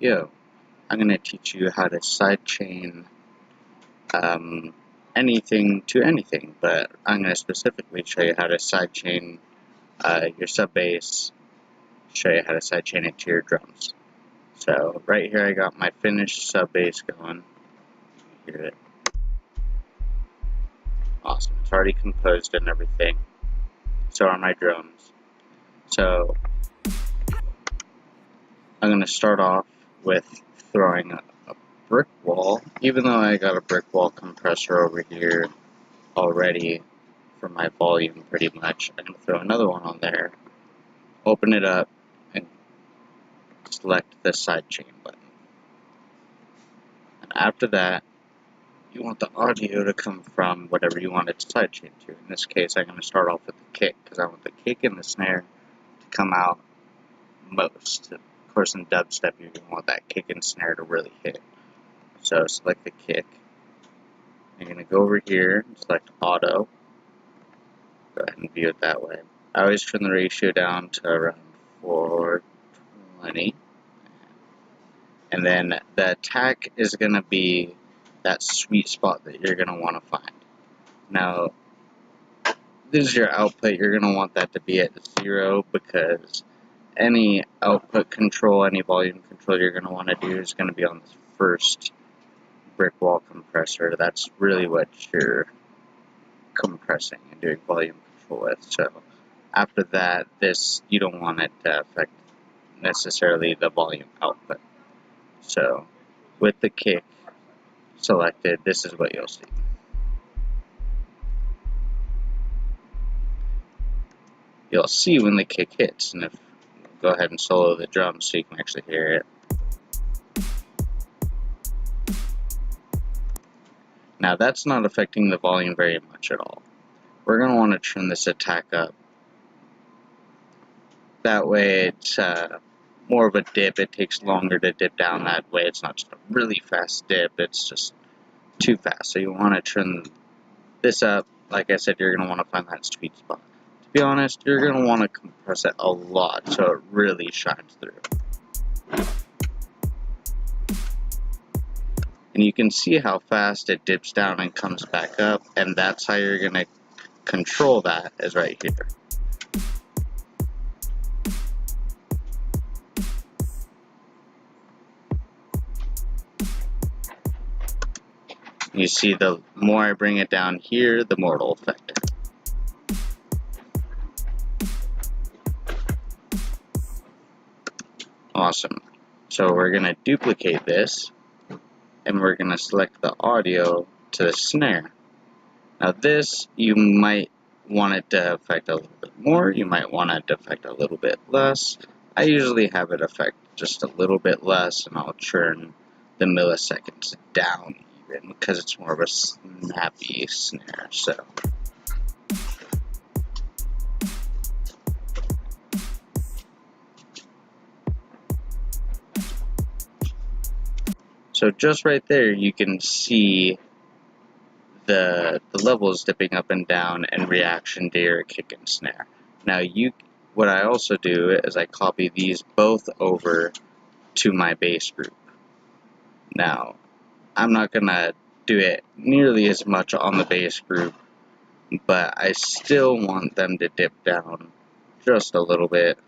video, I'm going to teach you how to sidechain anything to anything, but I'm going to specifically show you how to sidechain your sub bass, show you how to sidechain it to your drums. So right here I got my finished sub bass going. You hear it? Awesome. It's already composed and everything. So are my drums. So I'm going to start off with throwing a brick wall. Even though I got a brick wall compressor over here already for my volume pretty much, I'm going to throw another one on there, open it up, and select the sidechain button. And after that, you want the audio to come from whatever you want it to sidechain to. In this case, I'm going to start off with the kick, because I want the kick and the snare to come out most. Of course, in dubstep, you're going to want that kick and snare to really hit. So select the kick. You're going to go over here and select auto. Go ahead and view it that way. I always turn the ratio down to around 420. And then the attack is going to be that sweet spot that you're going to want to find. Now, this is your output. You're going to want that to be at 0, because any output control, any volume control you're going to want to do is going to be on this first brick wall compressor. That's really what you're compressing and doing volume control with. So after that, you don't want it to affect necessarily the volume output. So with the kick selected, this is what you'll see. You'll see when the kick hits, and if go ahead and solo the drums so you can actually hear it. Now that's not affecting the volume very much at all. We're going to want to turn this attack up. That way it's more of a dip. It takes longer to dip down that way. It's not just a really fast dip, it's just too fast. So you want to turn this up. Like I said, you're going to want to find that sweet spot. To be honest, you're going to want to compress it a lot so it really shines through. And you can see how fast it dips down and comes back up, and that's how you're going to control that, is right here. You see, the more I bring it down here, the more it'll affect it. Awesome. So we're going to duplicate this, and we're going to select the audio to the snare. Now this, you might want it to affect a little bit more, you might want it to affect a little bit less. I usually have it affect just a little bit less, and I'll turn the milliseconds down even, because it's more of a snappy snare. So just right there, you can see the levels dipping up and down in reaction to your kick and snare. Now, what I also do is I copy these both over to my bass group. Now, I'm not going to do it nearly as much on the bass group, but I still want them to dip down just a little bit.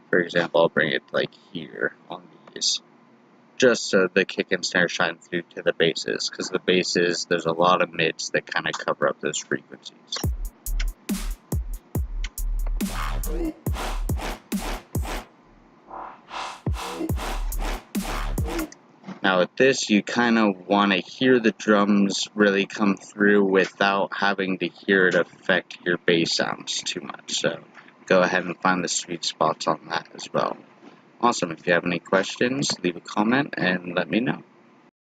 For example, I'll bring it like here on these, just so the kick and snare shine through to the basses, because the basses, there's a lot of mids that kind of cover up those frequencies. Now with this, you kind of want to hear the drums really come through without having to hear it affect your bass sounds too much. So go ahead and find the sweet spots on that as well. Awesome. If you have any questions, leave a comment and let me know.